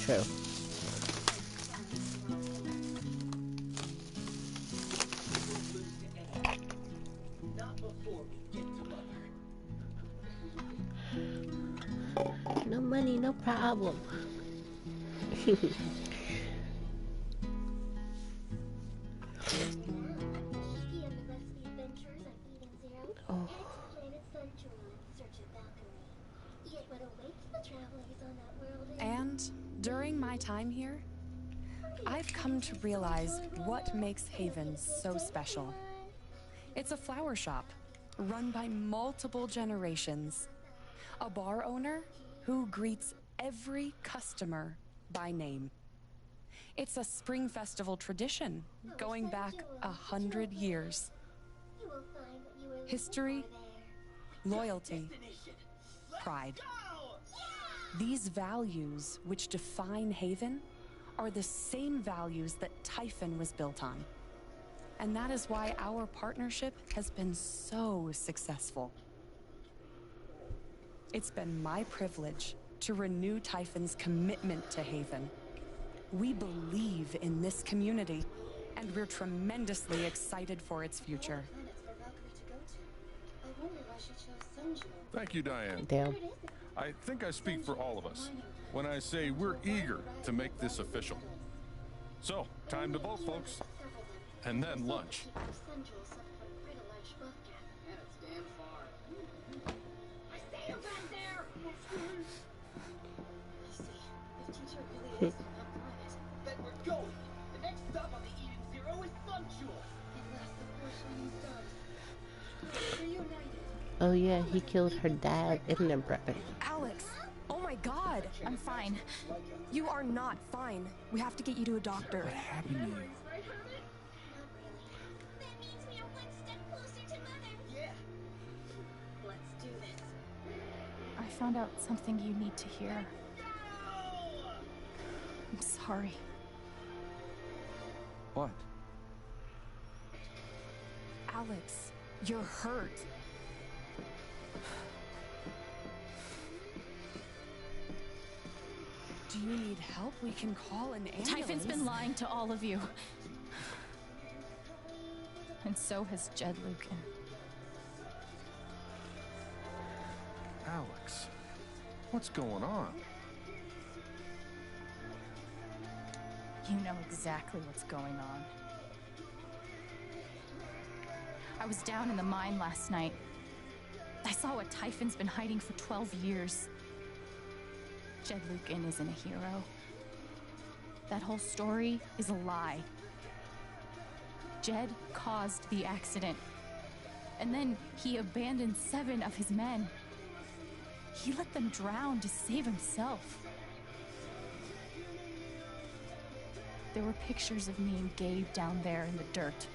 True. No money, no problem. Oh. And during my time here, I've come to realize what makes Haven so special. It's a flower shop run by multiple generations. A bar owner who greets every customer by name. It's a spring festival tradition going back 100 years. History, loyalty, pride. These values which define Haven are the same values that Typhon was built on. And that is why our partnership has been so successful. It's been my privilege to renew Typhon's commitment to Haven. We believe in this community, and we're tremendously excited for its future. Thank you, Diane. Damn. I think I speak for all of us when I say we're eager to make this official. So, time to vote, folks. And then lunch. Oh yeah, he killed her dad in the brother. Alex! Oh my god! I'm fine. You are not fine. We have to get you to a doctor. What happened to you? That means we are one step closer to Mother. Yeah. Let's do this. I found out something you need to hear. I'm sorry. What? Alex, you're hurt. Do you need help? We can call an ambulance. Typhon's been lying to all of you. And so has Jed Lucan. Alex, what's going on? You know exactly what's going on. I was down in the mine last night. I saw what Typhon's been hiding for 12 years. Jed Lucan isn't a hero. That whole story is a lie. Jed caused the accident. And then he abandoned 7 of his men. He let them drown to save himself. There were pictures of me and Gabe down there in the dirt.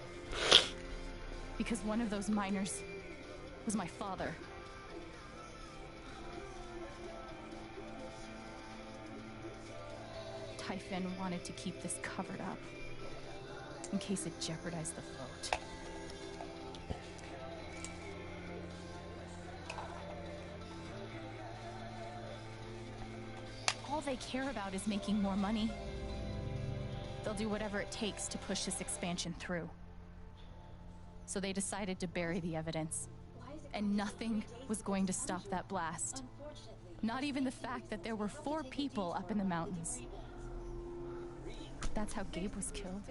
Because one of those miners was my father. Typhon wanted to keep this covered up in case it jeopardized the vote. All they care about is making more money. They'll do whatever it takes to push this expansion through. So they decided to bury the evidence. And nothing was going to stop that blast. Not even the fact that there were 4 people up in the mountains. That's how Gabe was killed.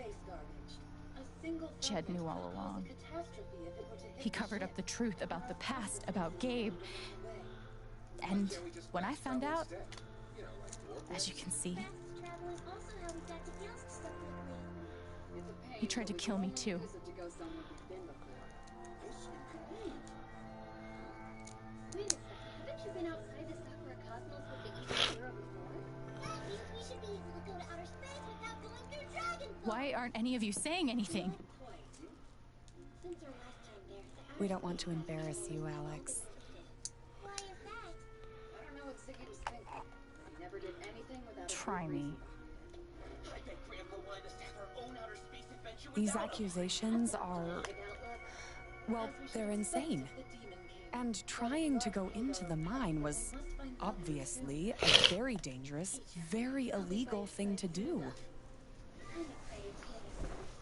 Jed knew all along. He covered up the truth about the past, about Gabe. And when I found out, as you can see, he tried to kill me too. Wait a second, haven't you been outside the Sakura Cosmos with the Eden Zero before? That means we should be able to go to outer space without going through Dragon Ball. Why aren't any of you saying anything? Since our last time there, the We don't want to embarrass you, Alex. Why is that? I don't know what Ziggy was thinking. He never did anything without a Try good me. reason. I bet Grandpa wanted us to have our own outer space adventure These without him. accusations are, well, they're insane. The Demon King. And trying to go into the mine was obviously a very dangerous, very illegal thing to do.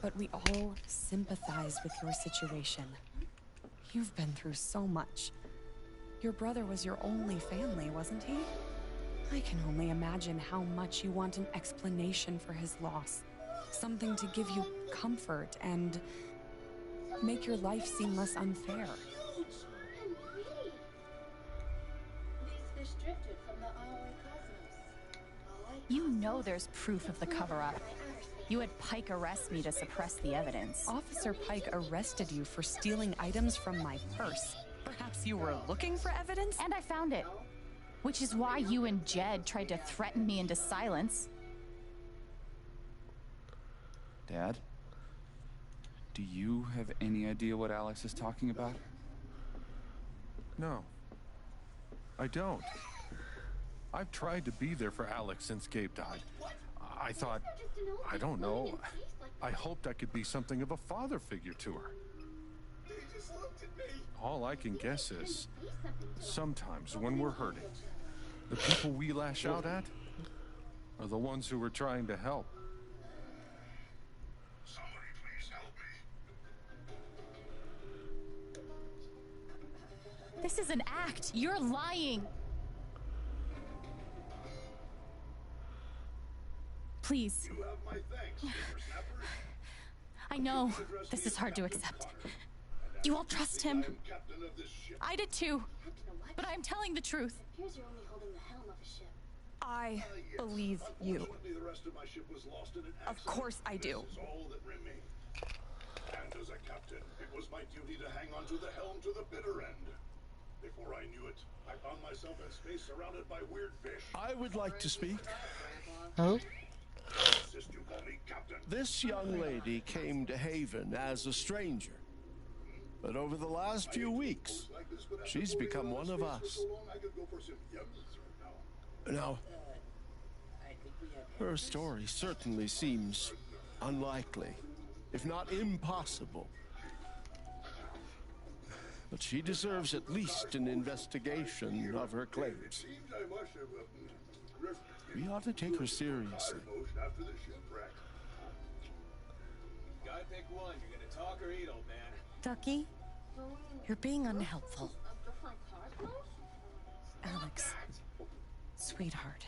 But we all sympathize with your situation. You've been through so much. Your brother was your only family, wasn't he? I can only imagine how much you want an explanation for his loss. Something to give you comfort and make your life seem less unfair. You know there's proof of the cover-up. You had Pike arrest me to suppress the evidence. Officer Pike arrested you for stealing items from my purse. Perhaps you were looking for evidence? And I found it. Which is why you and Jed tried to threaten me into silence. Dad? Do you have any idea what Alex is talking about? No. I don't. I've tried to be there for Alex since Gabe died. I thought, I don't know, I hoped I could be something of a father figure to her. All I can guess is, sometimes when we're hurting, the people we lash out at are the ones who are trying to help. Somebody please help me. This is an act. You're lying. Please. You have my thanks, Whippersnapper. I know this is hard to accept. You all trust him. Captain of this ship. I did too. But I'm telling the truth. Appears you're only holding the helm of a ship. I believe you. Unfortunately, the rest of my ship was lost in an accident. Of course I do. This is all that remained. And as a captain, it was my duty to hang on to the helm to the bitter end. Before I knew it, I found myself in space surrounded by weird fish. I would like to speak. Oh? Insist you call me captain. This young lady came to Haven as a stranger. But over the last few weeks, she's become one of us. Now, her story certainly seems unlikely, if not impossible. But she deserves at least an investigation of her claims. We ought to take her seriously. Gotta pick one. You're gonna talk or eat, old man. Ducky, you're being unhelpful. Alex, sweetheart.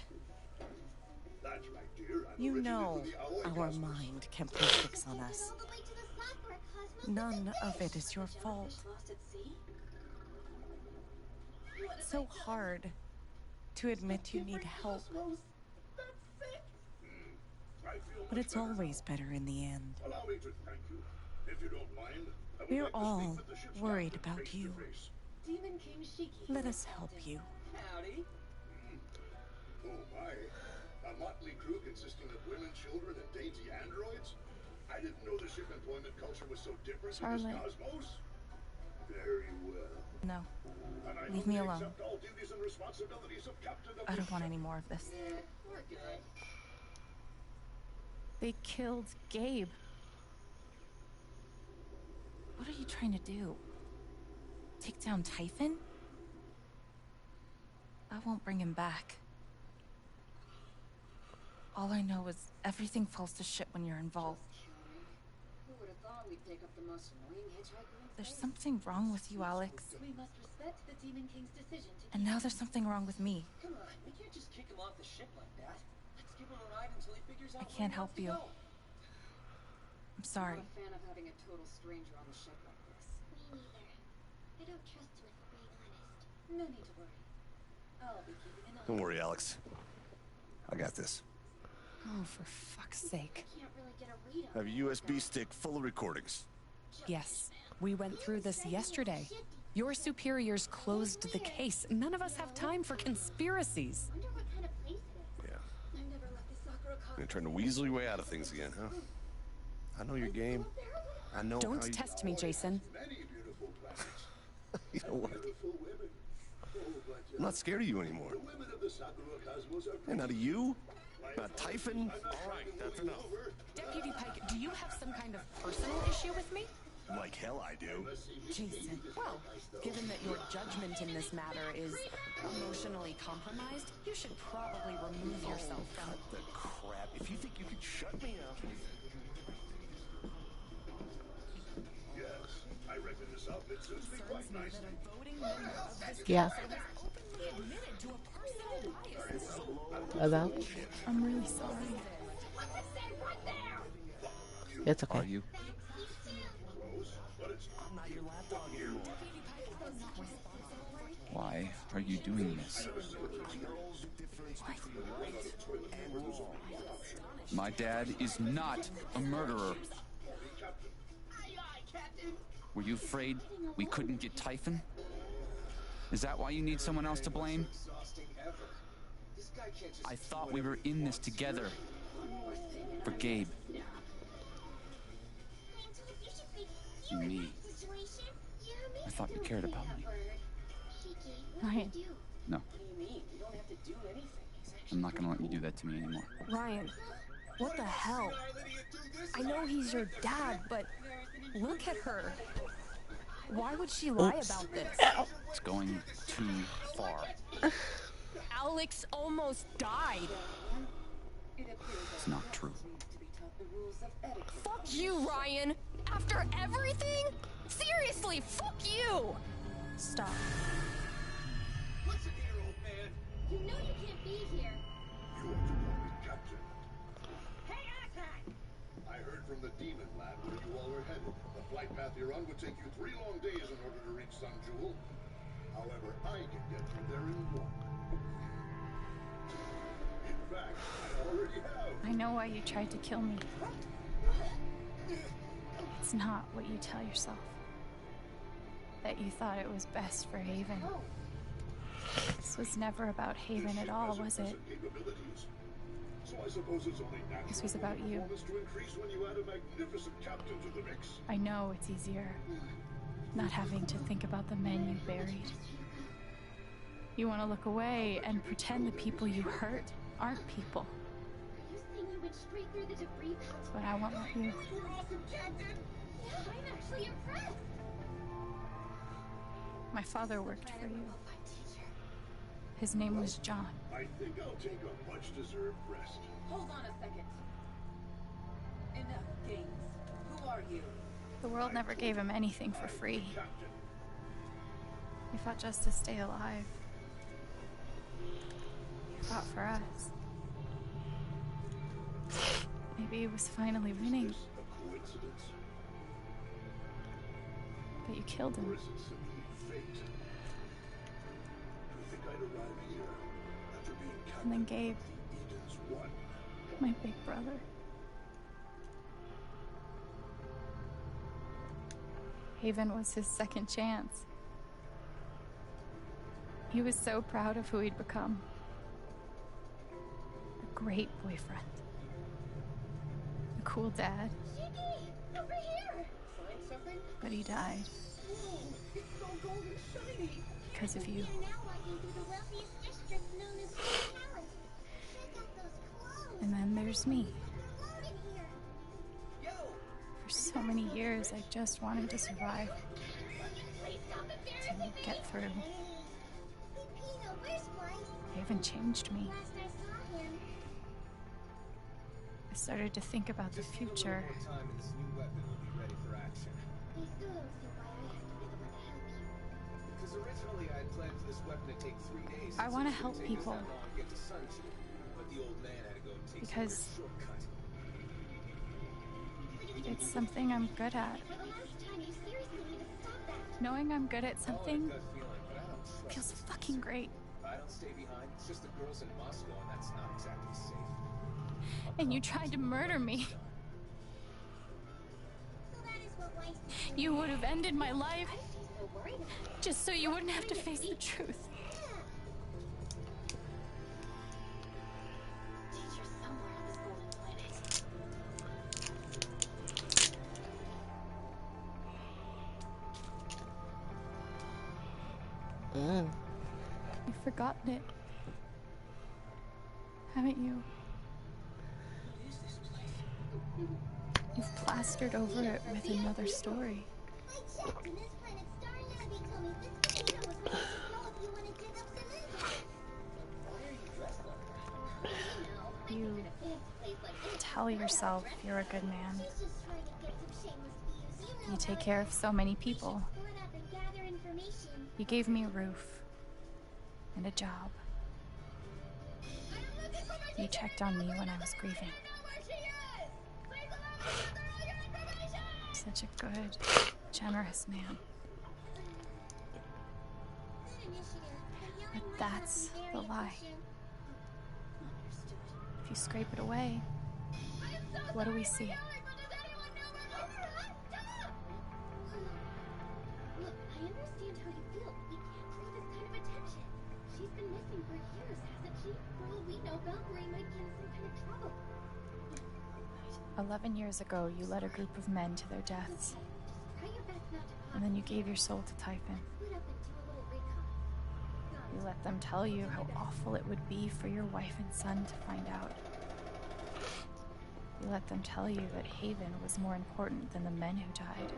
That's right, dear. You know our mind can play tricks on us. None of it is your fault. It's so hard to admit you need help. But it's always better in the end. Allow me to thank you. If you don't mind, I would We're like to all speak with the ship's worried captain about face to you. face. Demon King Shiki. Let us help you. Howdy. Oh my. A motley crew consisting of women, children, and dainty androids? I didn't know the ship employment culture was so different in this Charlotte. cosmos. Very well. No, And I leave humbly me alone. accept all duties and responsibilities of captain of I this don't want ship. any more of this. Yeah, we're good. They killed Gabe. What are you trying to do? Take down Typhon? I won't bring him back. All I know is everything falls to shit when you're involved. Who would have thought we'd pick up the most annoying hitchhiker in There's space? something wrong with you, Alex. We must respect the Demon King's decision to And now there's something wrong with me. Come on, we can't just kick him off the ship like that. Let's give him a ride until he figures out I can't where help he you. wants to go. I'm sorry. I'm not a fan of having a total stranger on the ship like this. Me neither. I don't trust him if we're being honest. No need to worry. I'll be keeping an eye. Don't worry, Alex. I got this. Oh, for fuck's sake. I can't really get a read on I have a USB stick full of recordings. Yes, we went through this yesterday. Your superiors closed the case. None of us have time for conspiracies. Wonder what kind of place it is. Yeah. I've never left the Sakura You're Cosmos. trying to weasel your way out of things again, huh? I know your game. I know how Don't you... test me, Jason. Many beautiful planets. You know what? Beautiful women. Oh, but I'm not scared of you anymore. the women of the Sakura Cosmos are And not of you. Not Typhon. All right, that's enough. Deputy Pike, do you have some kind of personal issue with me? Like hell I do. Jason, well, given that your judgment in this matter is emotionally compromised, you should probably remove yourself from... Cut the crap. If you think you can shut me up... Yes, I reckon this outfit suits me quite nicely. Yeah. About? I'm really sorry. It's okay. Are you? I'm not your lapdog anymore. Why are you doing this? My dad is not a murderer. Were you afraid we couldn't get Typhon? Is that why you need someone else to blame? I thought we were in this together. For Gabe. Me. I thought you cared about me. Ryan. No. I'm not gonna let you do that to me anymore. Ryan, what the hell? I know he's your dad, but look at her. Why would she lie about this? It's going too far. Alex almost died. It's not true. Fuck you, Ryan! After everything? Seriously, fuck you! Stop. Listen here, old man. You know you can't be here. You ought to call me Captain. Hey, Asshat! I heard from the Demon Lab where you all were headed. The flight path you're on would take you 3 long days in order to reach Sun Jewel. However, I can get you there in 1. In fact, I already have. I know why you tried to kill me. It's not what you tell yourself. That you thought it was best for Haven. This was never about Haven at all, was it? So I suppose it's only natural This was about you. to increase when you add a magnificent captain to the mix. I know it's easier. Not having to think about the men you buried. You want to look away and pretend the people you hurt aren't people. You saying you went straight through the debris belt? But I won't let you. You're awesome, Captain! Yeah, I'm actually impressed! My father worked for you. His name was John. I think I'll take a much-deserved rest. Hold on a second. Enough games. Who are you? The world never gave him anything for free. He fought just to stay alive. He fought for us. Maybe he was finally winning. A coincidence? But you killed Or him. is it simply fate? Do you think I'd arrive here after being captain And then Gabe, of the Eden's One? my big brother. Haven was his second chance. He was so proud of who he'd become. A great boyfriend. A cool dad. Shiggy! Over here! Find something? But he died Whoa, it's so golden shiny. because of you. You're now walking through the wealthiest district known as Green Palace. Check out those clothes! And then there's me. Alone in here! Yo! For so many years, I just wanted to survive, Please stop embarrassing me! to get through. Pino, where's Blythe? Haven changed me. Last I saw him. I started to think about the future. Time and this new weapon will be ready for action. I still don't see why I have to be the one to help you. Because originally I had planned for this weapon to take 3 days. I since wanna it help shouldn't take us people. that long to get to Sun Jewel. But the old man had to go take Because some shortcut. it's something I'm good at. For the last time, you seriously need to stop that. Knowing I'm good at something Gut feeling, but I don't trust feels it. fucking great. I don't stay behind. It's just the girls in Moscow, and that's not exactly safe. And you tried to murder me. So that is what Weiss did. You would have ended my life She's so worried about it. just so you wouldn't have to face the truth. Teacher somewhere on this golden planet. You've forgotten it. Haven't you? You've plastered over it with another story. I checked, and this planet's star navy told me this computer was going to know if you want to dig up some info. Why are you dressed like that? You know, I You figured a fancy place like this tell would yourself dress you're a up. good man. She's just trying to get some shameless views. You know You take how care it of so many people. is. Split up and gather information. You gave me a roof and a job. You checked on me when I was grieving. Such a good, generous man. But that's the lie. If you scrape it away, what do we see? Look, I understand how you feel. We can't take this kind of attention. She's been missing for years, hasn't she? For all we know, Valkyrie might be in some kind of trouble. 11 years ago, you led a group of men to their deaths. Try your best not to And then you gave your soul to Typhon. split up and do a little recon. You let them tell you how awful it would be for your wife and son to find out. You let them tell you that Haven was more important than the men who died.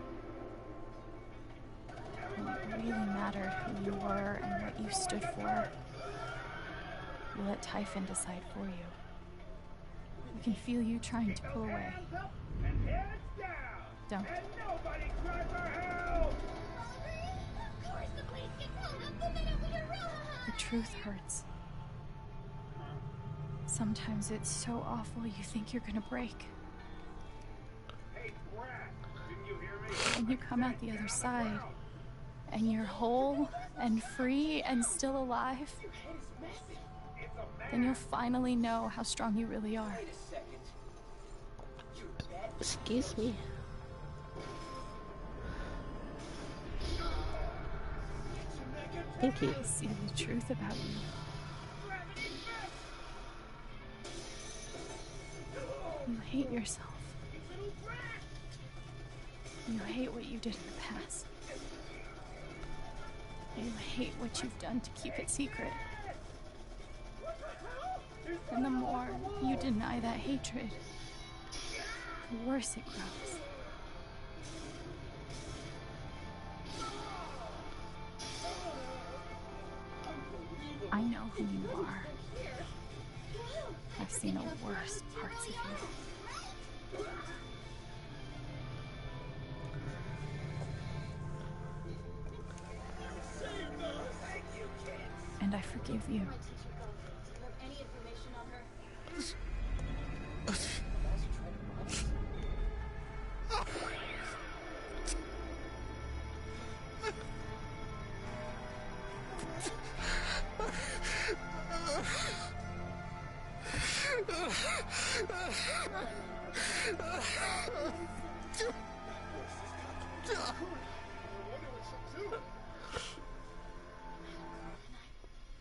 When it really mattered who you were and what you stood for, you let Typhon decide for you. I can feel you trying to pull away. Don't. The truth hurts. Sometimes it's so awful you think you're gonna break. And you come out the other side, and you're whole and free and still alive. Then you'll finally know how strong you really are. Excuse me. Thank you. I see the truth about you. You hate yourself. You hate what you did in the past. You hate what you've done to keep it secret. And the more you deny that hatred, the worse it grows. I know who you are. I've seen the worst parts of you. And I forgive you. Any information on her?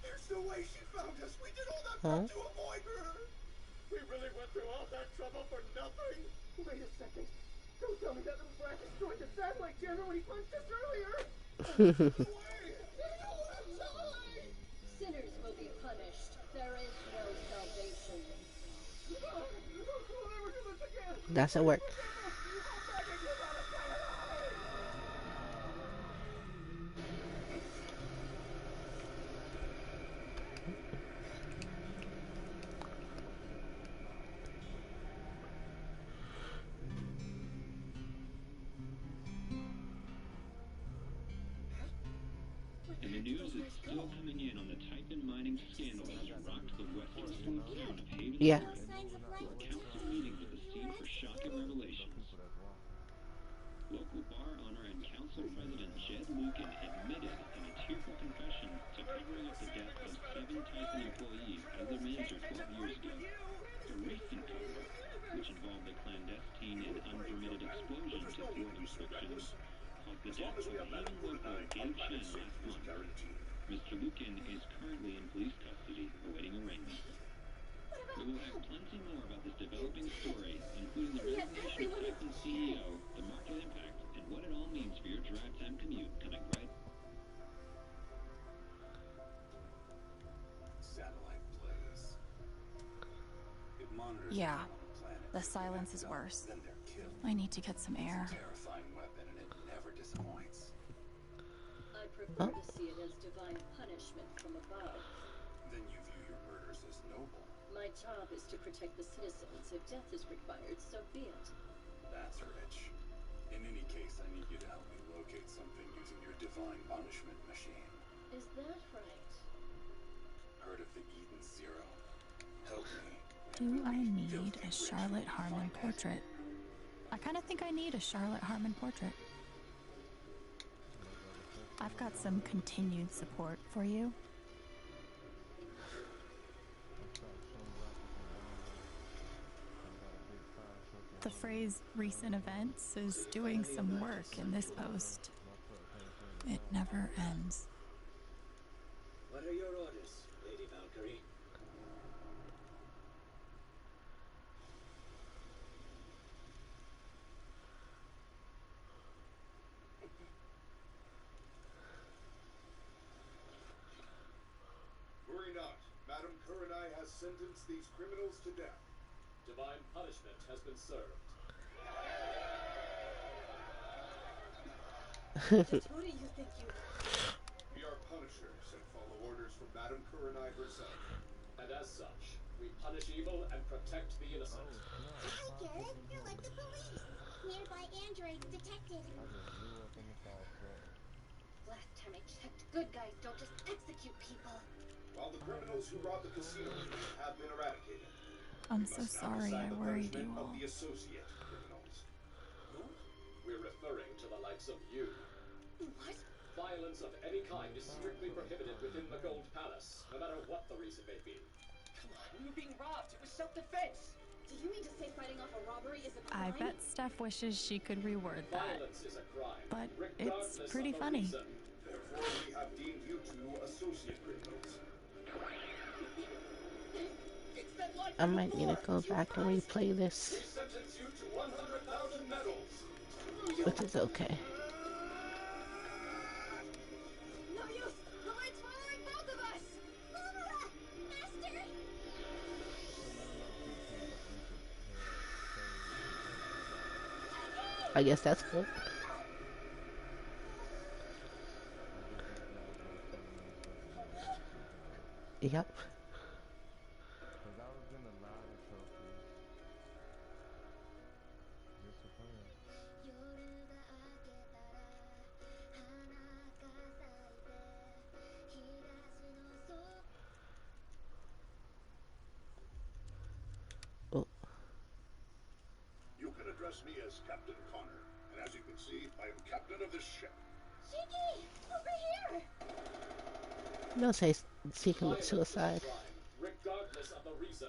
There's no way she found us. We did all that Huh? to avoid her. We really went through all that trouble for nothing. Wait a second. Don't tell me that little brat destroyed the satellite jammer when he punched us earlier. Sinners will be punished. There is no salvation. Doesn't work. And the news is still coming in on the Typhon mining scandal that has rocked the western small town of Haven. Yeah. Where council meetings at the scene for shocking revelations. Local bar owner and council president Jed Lucan admitted in a tearful confession to covering up the death of 7 Typhon employees as their manager 12 years ago. A recent cover-up, which involved a clandestine and unpermitted explosion to thwart inspections, caused the death of Haven local Gabe Shen last month. Mr. Lucan is currently in police custody, awaiting arraignment. We will have plenty more about this developing story, including the resignation of Typhon CEO, the market impact, and what it all means for your drive time commute, coming right. Satellite plays. It monitors Yeah, people on the planet. the silence is worse. Then they're killed. I need to get some air. Terrifying weapon, and it never disappoints. Oh. to see it as divine punishment from above. Then you view your murders as noble. My job is to protect the citizens. If death is required, so be it. That's rich. In any case, I need you to help me locate something using your divine punishment machine. Is that right? Heard of the Eden Zero? Help me. Do I need a Charlotte Harmon portrait? I kind of think I need a Charlotte Harmon portrait. I've got some continued support for you. The phrase recent events is doing some work in this post. It never ends. What are your orders, Lady Valkyrie? Worry not. Madame Kurenai has sentenced these criminals to death. Divine punishment has been served. Who do you think you are? We are punishers and follow orders from Madame Kurenai herself. And as such, we punish evil and protect the innocent. Hi, Garrett. You're like the police. Nearby androids detected. Last time I checked, good guys don't just execute people. While the criminals who robbed the casino have been eradicated, I'm so sorry I worried you all. of the associate criminals. We're referring to the likes of you. What? Violence of any kind is strictly prohibited within the Gold Palace, no matter what the reason may be. Come on, we were being robbed. It was self-defense. Do you mean to say fighting off a robbery is a I crime? bet Steph wishes she could reword that. Violence is a crime, But regardless it's pretty of the funny. reason. Therefore, we have deemed you two associate criminals. I might need to go back and replay this, We sentence you to 100,000 medals. which is okay. No use! The light's following both of us! Barbara! Master! I guess that's cool. Yep. Oh. You can address me as Captain Connor, and as you can see, I am captain of this ship. Shiki! Over here! No, say she commit suicide. Regardless of the reason.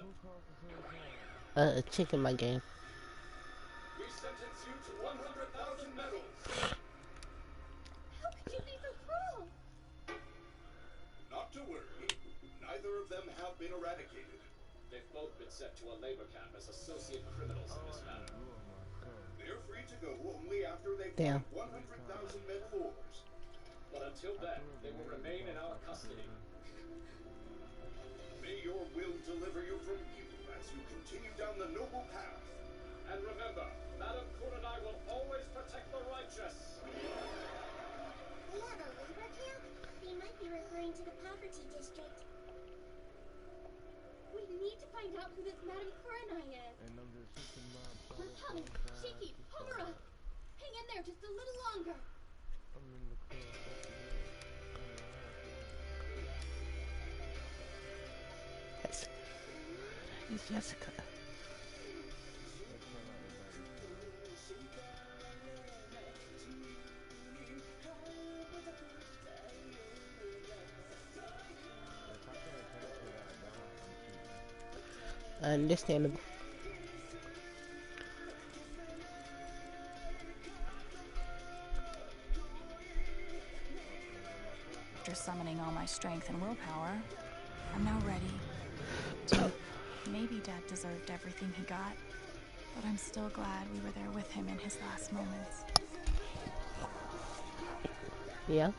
Chicken my game. We sentence you to 100,000 medals. How could you be so cruel? Not to worry. Neither of them have been eradicated. They've both been sent to a labor camp as associate criminals in this matter. They're free to go only after they Damn. find 100,000 medal ores. But until then, they will remain in our custody. May your will deliver you from evil as you continue down the noble path. And remember, Madame Kurenai will always protect the righteous. We have a labor camp? They might be referring to the poverty district. We need to find out who this Madame Kurenai is. We're coming. Shiki, Homura! Hang in there just a little longer. Yes. He's Jessica. Understandable. After summoning all my strength and willpower, I'm now ready to... Maybe Dad deserved everything he got, but I'm still glad we were there with him in his last moments. Yeah.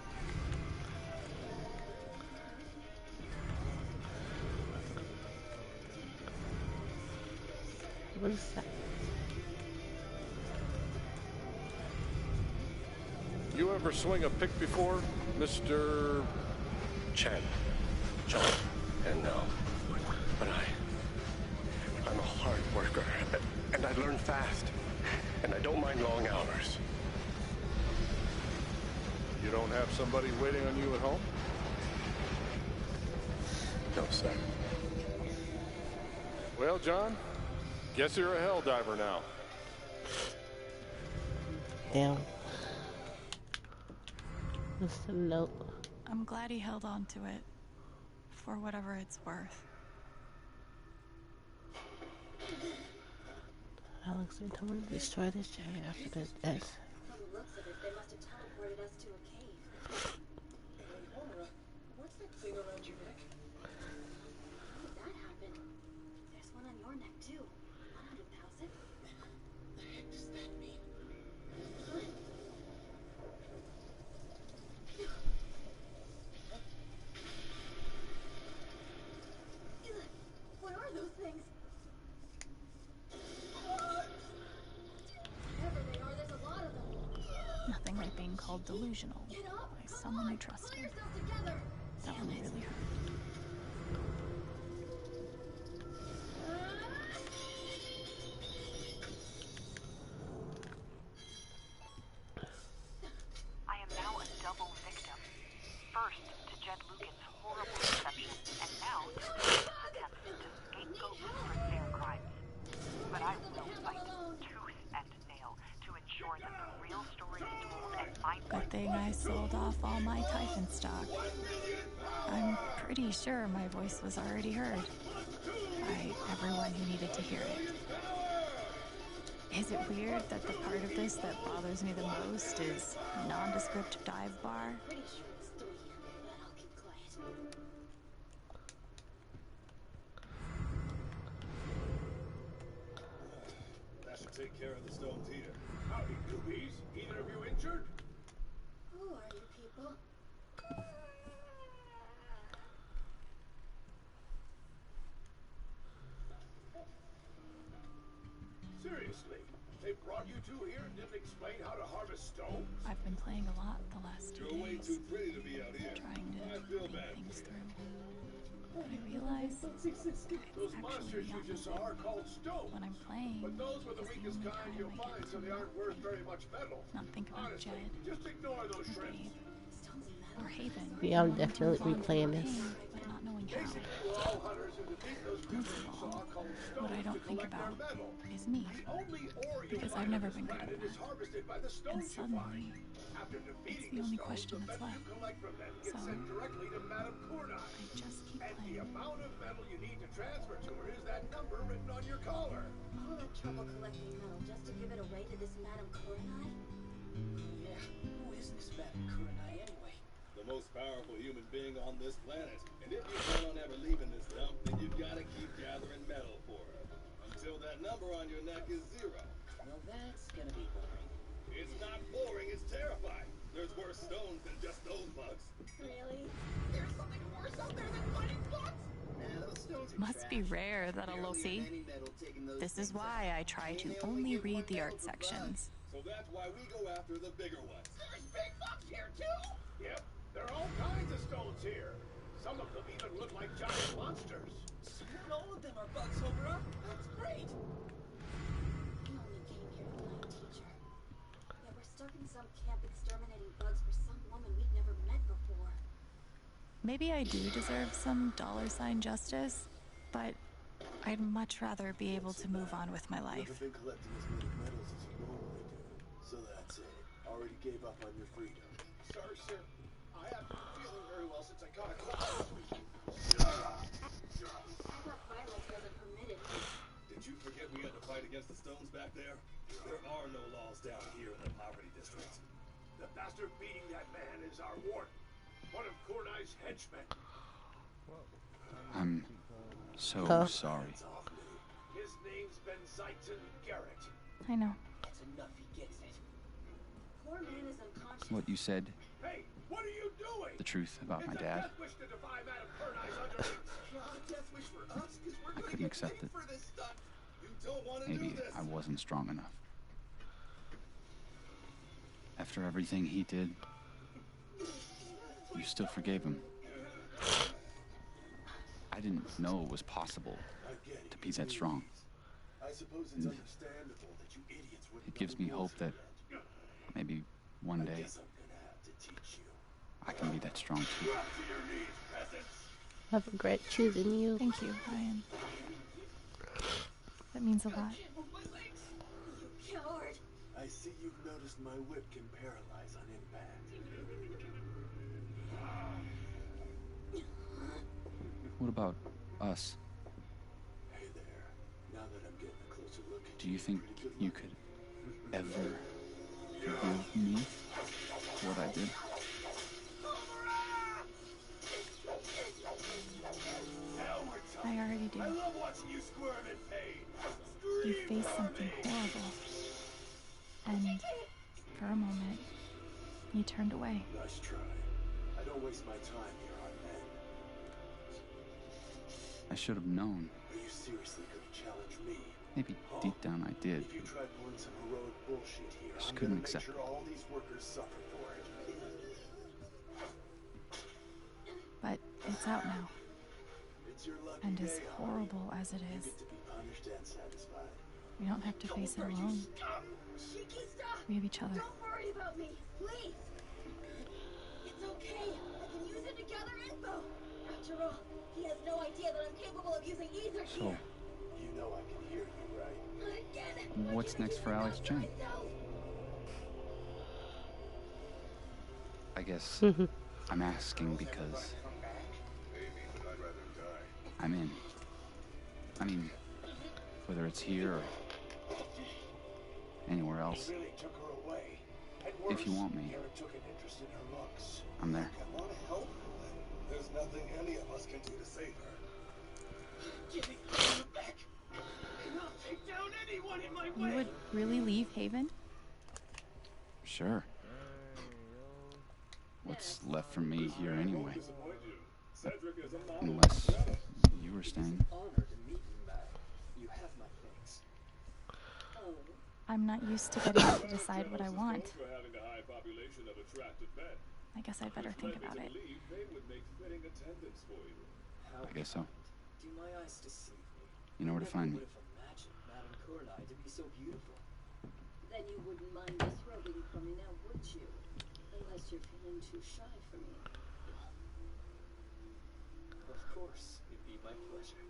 What is that? You ever swing a pick before? Mr. Chen. John. And no. But I'm a hard worker, and I learn fast. And I don't mind long hours. You don't have somebody waiting on you at home? No, sir. Well, John, guess you're a hell diver now. Damn. Just a note. I'm glad he held on to it. For whatever it's worth. Alex, they told me to destroy this giant after this death. From the looks of it, they must have teleported us to a cave. Hey, Homura, what's that thing around your neck? How did that happen? There's one on your neck, too. 100,000? The heck does that mean? What are those things? Whatever they are, there's a lot of them. Nothing like being called delusional Get up! by Come someone on, you trusted. pull yourself together. That Damn one it. really hurt. I am now a double victim. First to Jed Lucan's horrible deception, and now to his attempts to scapegoat me for their crimes. But I will fight tooth and nail to ensure that the real story is told and my Good thing I sold off all my Typhon stock. I'm pretty sure my voice was already heard by everyone who needed to hear it. Is it weird that the part of this that bothers me the most is nondescript dive bar? Pretty sure it's 3, but I'll keep quiet. That should take care of the stones here. Howdy, newbies. Either of you injured? Who are you people? Seriously, they brought you two here and didn't explain how to harvest stones? I've been playing a lot the last 2 You're way days, too pretty to be out here. trying to I feel think bad things for through. you. But I realize Those monsters you just saw are called stones. when I'm playing But those were the is the weakest only kind time you'll I find, get so they aren't worth very much metal. not think about Honestly, Jed just ignore those or shrimps. Gabe or Haven. Yeah, I'm wanting to definitely move on from replaying the this. pain, but not knowing how. Basically, we're all hunters who defeat those creatures you saw called What I stones don't to think collect their about metal. is me, The only ore you because find I've never on this been good at planet is that. harvested by the And stones you find. suddenly, After it's defeating the only stones, question the that's metal left. you collect from them gets So, sent directly to Madame Cournai. I just keep And the playing. amount of metal you need to transfer to her is that number written on your collar. All that trouble collecting metal just to give it away to this Madame Coronai? Yeah, who is this Madame Kurenai anyway? The most powerful human being on this planet. And if you plan on ever leaving this dump, then you've got to keep gathering metal for her. Until that number on your neck is 0. Well, that's gonna be boring. It's not boring, it's terrifying. There's worse stones than just those bugs. Really? There's something worse out there than fighting bugs? Nah, those stones are Must be trash. rare that I'll Barely see. earn any metal taking those This is things why out. I try And to they only give read one the metal art per bug. sections. So that's why we go after the bigger ones. There's big bugs here too? Yep, there are all kinds of stones here. Some of them even look like giant monsters. Not all of them are bugs, Homura. That's great. We only came here to find a teacher. Yet we're stuck in some camp exterminating bugs for some woman we've never met before. Maybe I do deserve some $sign justice, but I'd much rather be able to move on with my life. Never been collecting as many medals as you normally do. So that's it. Already gave up on your freedom. Sorry, sir. I haven't been feeling very well since I caught a cold this week. I thought violence wasn't permitted. Did you forget we had to fight against the stones back there? There are no laws down here in the poverty district. The bastard beating that man is our warden. One of Cournai's henchmen. I'm so sorry. His name's Benzighton Garrett. I know. That's enough, he gets it. Poor man is unconscious. What you said, Hey, what are you doing? the truth about my It's a dad, death wish to defy Madame Cournai's underlings. Death wish for us, 'cause we're I gonna couldn't get accept paid it. for this stuff. You don't want to do Maybe this. I wasn't strong enough. After everything he did, You still forgave him. I didn't know it was possible to be that strong. I suppose it's understandable that you idiots wouldn't It gives me hope that maybe one day guess I'm gonna have to teach you. I can be that strong too. Drop to your knees, peasants. I regret choosing you. Thank you, Ryan. That means a lot. You coward. I see you've noticed my whip can paralyze on impact. What about us? Hey there. Now that I'm getting a closer look at Do you think you could ever forgive me for what I did? I already do. I love watching you squirm in pain. You faced something horrible. And for a moment, you turned away. Nice try. I don't waste my time here on men. I should have known. Are you seriously gonna challenge me? Maybe deep down I did. If you try pulling some heroic bullshit here, Just I'm couldn't gonna make accept sure it. all these workers suffer for it. But it's out now. It's your lucky And as day, huh? horrible as it You is, get to be punished and satisfied. we don't have to face it alone. Shiki, stop. We have each other. Don't worry about me, please. It's okay. I can use it to gather info. After all, he has no idea that I'm capable of using ether So, here. You know I can hear you, right? Not again. what's next for Alex Chen? I guess I'm asking because I'm in. I mean, whether it's here or anywhere else, Really took her away. And if you worse, want me, Karen took an interest in her looks. I'm there. I want to help. There's nothing any of us can do to save her. Give me back. And I'll take down anyone in my You would really leave Haven? Sure. What's left for me here anyway? Unless you were staying. Honored to meet you, Matt. You have my thanks. I'm not used to getting to decide what I want. I guess I'd better think about it. I guess so. Do my eyes deceive me? You know where to find me. Would have imagined Madame Coralie to be so beautiful. Then you wouldn't mind disrobing from me now, would you? Unless you're feeling too shy for me. Of course, it'd be my pleasure.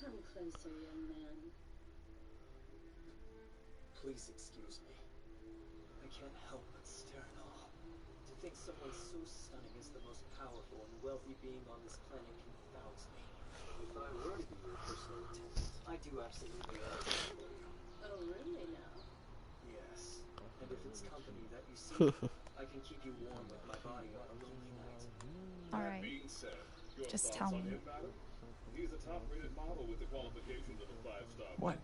Come closer, young man. Please excuse me. I can't help but stare in awe. To think someone so stunning is the most powerful and wealthy being on this planet confounds me. If I were to be your personal attendant, I do absolutely everything. Oh, really now? Yes. And if it's company that you seek, I can keep you warm with my body on a lonely night. All right. Just tell me. He's a top-rated model with the qualifications of a 5-star. What?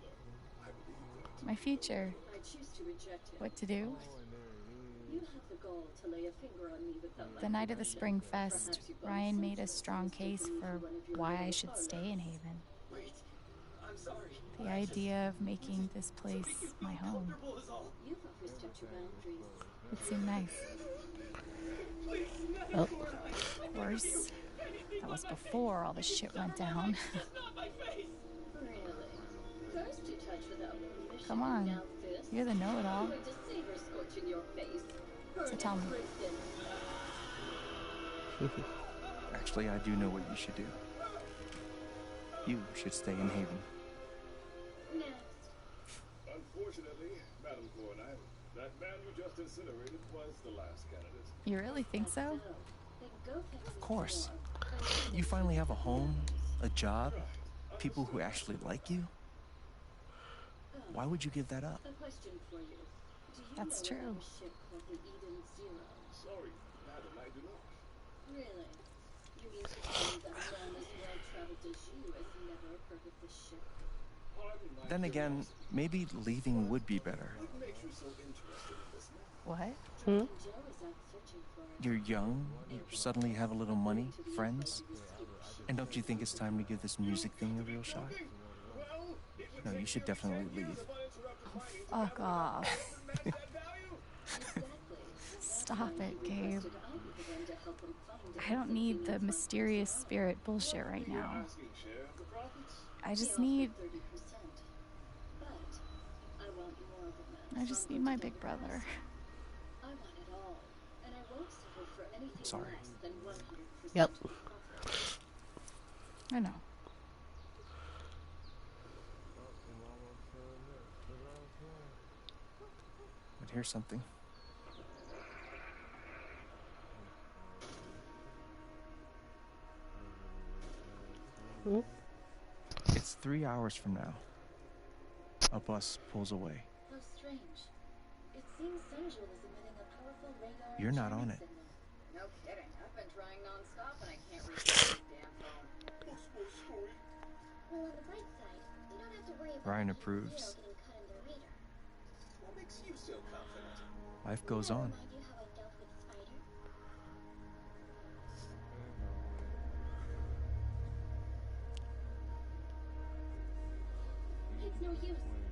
My future. I choose to reject it. What to do? You have the gall to lay a finger on me without The night of the Spring Fest, Ryan made a strong case for why I should stay in Haven. Wait, I'm sorry. The idea of making this place my home. You've overstepped your boundaries. It seemed nice. Oh. Of course, that was before all the shit went down. Really? First you touch without permission. Come on. Now this. You're the know-it-all. I'm going to savor scorching your face. So tell me. Actually, I do know what you should do. You should stay in Haven. Unfortunately, Madame Coralie, that man you just incinerated was the last candidate. You really think so? Of course. You finally have a home, a job, people who actually like you. Why would you give that up? A question for you. Do you That's know true. of a ship called the Eden Zero? Sorry, Madam, I do not. Really? You mean to tell me that a man as well-traveled as you has never heard of this ship? Then again, maybe leaving would be better. What makes you so interested in this now? What? Joe is out searching for it. You're young, you suddenly have a little money, friends. And don't you think it's time to give this music thing a real shot? No, you should definitely leave. Oh, fuck off. Stop it, Gabe. I don't need the mysterious spirit bullshit right now. I just need my big brother. I'm sorry. Yep. I know. But here's something. Hmm? It's 3 hours from now. A bus pulls away. How strange. It seems Sensual is emitting a powerful radar. You're not on it. No kidding. I've been trying non-stop and I can't reach this damn phone. Well, on the bright side, you don't have to worry about Ryan Zero approves. getting cut in their radar. What makes you so confident? Life goes on. Remind you how I dealt with Spider? It's no use.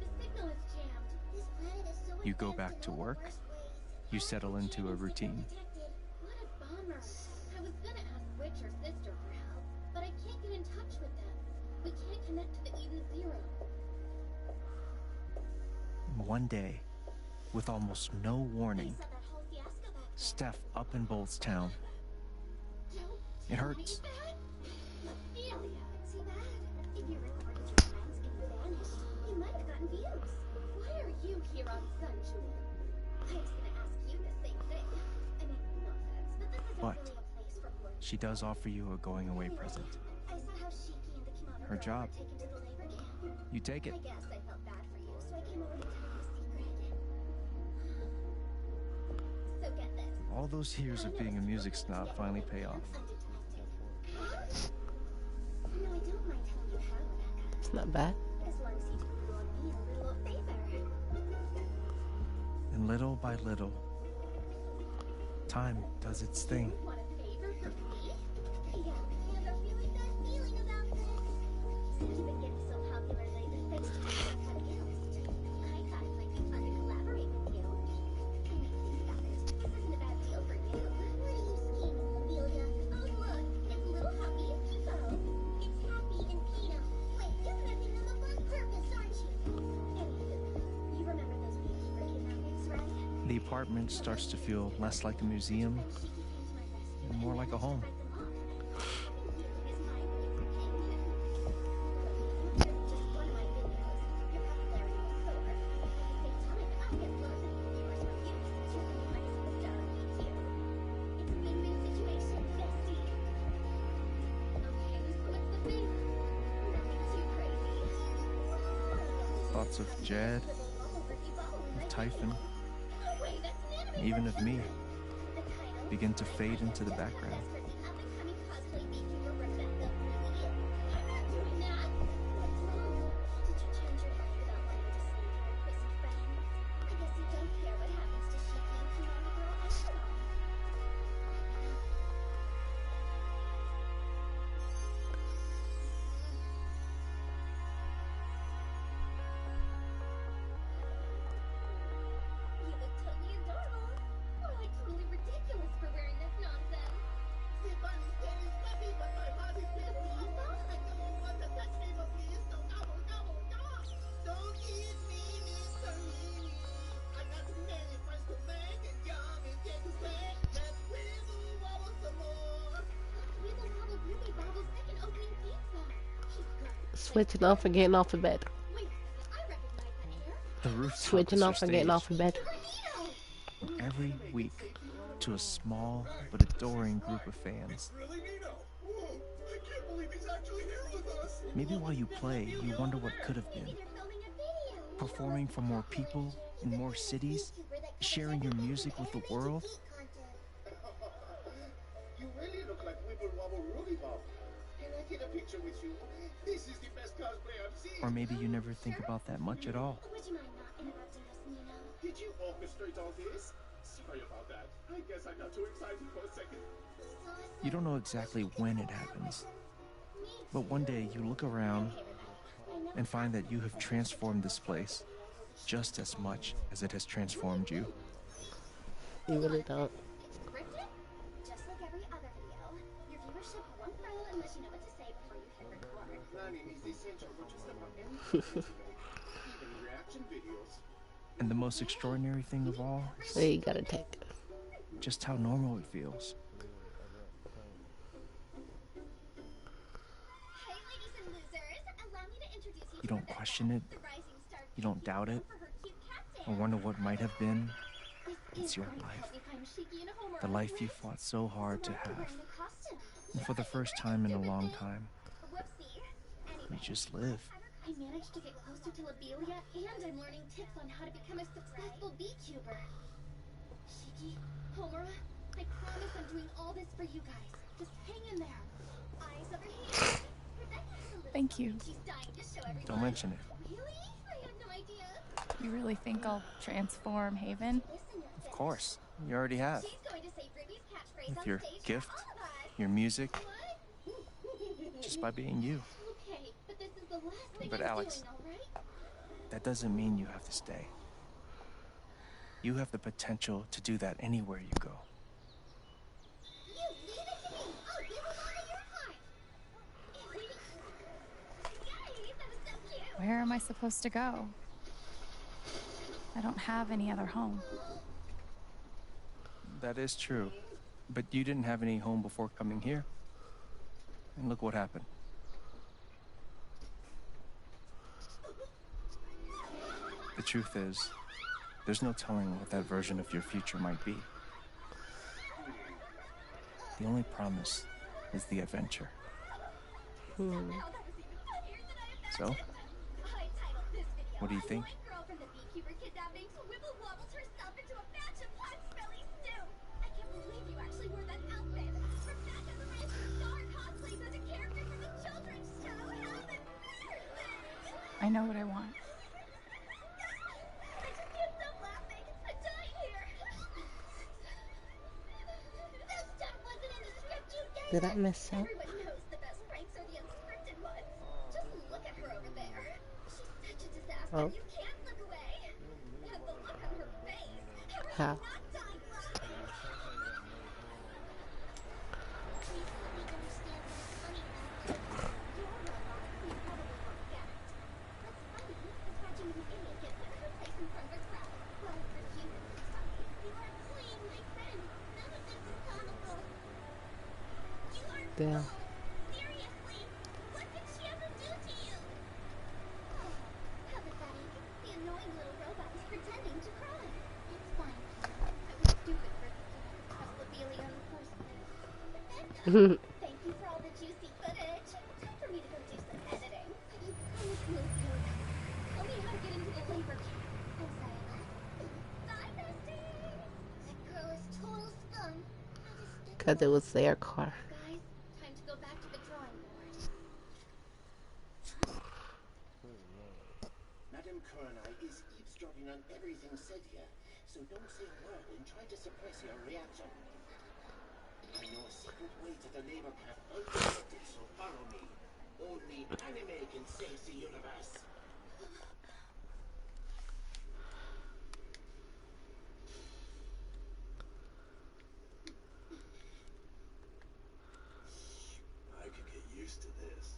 The signal is jammed. This planet is so You go advanced back in to all the work. worst ways. You settle into a routine. What a bummer. I was gonna ask Witch or Sister for help, but I can't get in touch with them. We can't connect to the Eden Zero. One day, with almost no warning, They said that whole fiasco back then. Steph up and bolts town. It hurts. Ophelia, too bad. If you reported your friends getting vanished, you might have gotten views. Why are you here on Sunjewel? I was gonna ask you the same thing. I mean, no offense, but this isn't But really a place for poor she does offer you a going away present. I saw how Shiki and the Kimono Her girl job. were taken to the labor camp. You take it. I guess I felt bad for you, so I came over to tell you a secret. So get this. All those years of being a music snob finally pay off. No, I don't mind telling you how, Rebecca. It's not bad. As long as you do me a little favor. And little by little, time does its thing. Want a favor from me? Yeah, I have a really bad feeling about this. Since you've been getting so popular lately, thanks to the protagonist, I thought it might be fun to collaborate with you. I mean, think about it. This isn't a bad deal for you. What are you scheming, Amelia? Oh, look, it's little Happy and Pipo. It's Happy and Pino. Wait, you're messing them up on purpose, aren't you? Anywho, you remember those beekeeper kidnappings, right? The apartment starts to feel less like a museum and more like a home. Thoughts of Jed, of Typhon, even of me, begin to fade into the background. Switching off and getting off of bed. The rooftop Switching is her off and getting stage. off of bed. Every week, to a small but adoring group of fans. Maybe while you play, you wonder what could have been. Performing for more people in more cities, sharing your music with the world. You really look like Wibble Wobble Ruby Bob. Can I get a picture with you? This is the best cosplay I've seen. Or maybe you never think about that much at all. Would you mind not interrupting us, Nino? Did you orchestrate all this? Sorry about that. I guess I got too excited for a second. You don't know exactly when it happens. But one day you look around and find that you have transformed this place just as much as it has transformed you. You really don't. It's scripted, just like every other video. Your viewership won't grow unless you know what to say before you hit record. Even reaction videos. And the most extraordinary thing of all is So you gotta take it. just how normal it feels. Hey, ladies and losers, allow me to introduce you You to don't question it. the rising star You don't doubt it. for her cute cat Or dance. wonder what might have been. This It's is your going to life. help me find Shiki and Homura, The life you right? fought so hard to So I'm have. wearing a costume. And for the first time in a long time, Whoopsie. you Anyway, just live. I managed to get closer to Lobelia, and I'm learning tips on how to become a successful beekeeper. Shiki, Homura, I promise I'm doing all this for you guys. Just hang in there. Eyes over here. Rebecca's a little Thank you. She's dying to show everyone. Don't mention it. Really? I had no idea. You really think I'll transform Haven? Of course. You already have. She's going to say Ruby's catchphrase With on your stage gift, for all of us. your music, What? just by being you. Okay, but this is the last thing But I'm Alex, doing, all right? that doesn't mean you have to stay. You have the potential to do that anywhere you go. You leave it to me. I'll give them all to your heart. Yay, that was so cute. Where am I supposed to go? I don't have any other home. That is true. But you didn't have any home before coming here. And look what happened. The truth is, there's no telling what that version of your future might be. The only promise is the adventure. So, what do you think? One girl from the beekeeper kidnapping wibble wobbles herself into a batch of hot smelly stew. I can't believe you actually wore that outfit. Rebecca the Rising Star cosplays as a character from the children's show. How embarrassing! I know what I want. I just can't stop laughing. I'm dying here. That stuff wasn't in the script you gave Did I us. miss out? Everyone knows the best pranks are the unscripted ones. Just look at her over there. She's such a disaster. Oh. You can't look away. And the look on her face. How? Not dying laughing. Damn. Seriously, what did she ever do to you? Oh, how pathetic. The annoying little robot was pretending to cry. It's fine. I was stupid for thinking I could trust Lobelia in the first place. Thank you for all the juicy footage. Time for me to go do some editing. You promised me you'll do that. Tell me how to get into the labor camp. I'm sorry. Bye, bestie. That girl is total scum. Because it was their car. Guys, time to go back to the drawing board. Madame Kurenai is eavesdropping on everything said here, so don't say a word and try to suppress your reaction. I know a secret way to the labor camp undetected, so follow me. Only anime can save the universe. I could get used to this.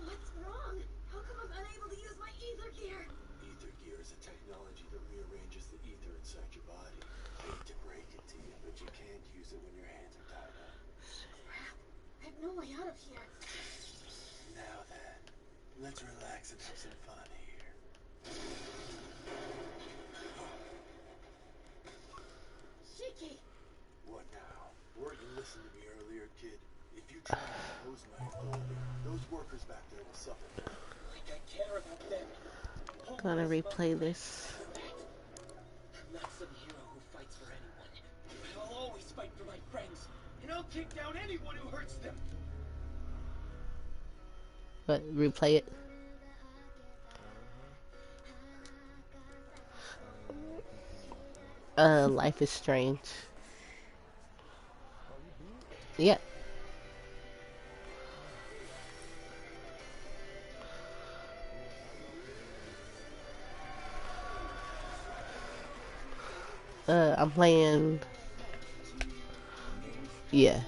What's wrong? How come I'm unable to use my ether gear? Ether gear is a technology that rearranges the ether inside your body. Hate to break it to you, but you can't use it when your hands are tied up. Crap. I have no way out of here. Now then, let's relax and have some fun here. Shiki! What now? Weren't you listening to me earlier, kid? If you try to impose my authority, those workers back there will suffer. Like I care about them. Gonna replay this. I'm not some hero who fights for anyone. I'll always fight for my friends, and I'll kick down anyone who hurts them. But replay it. Life is Strange. Yeah. I'm playing. Yeah.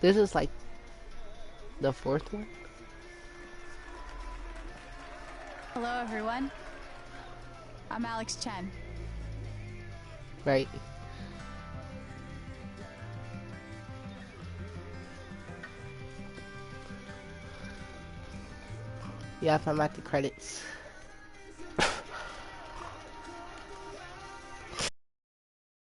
This is like the fourth one. Hello, everyone. I'm Alex Chen. Right. Yeah, if I'm at the credits.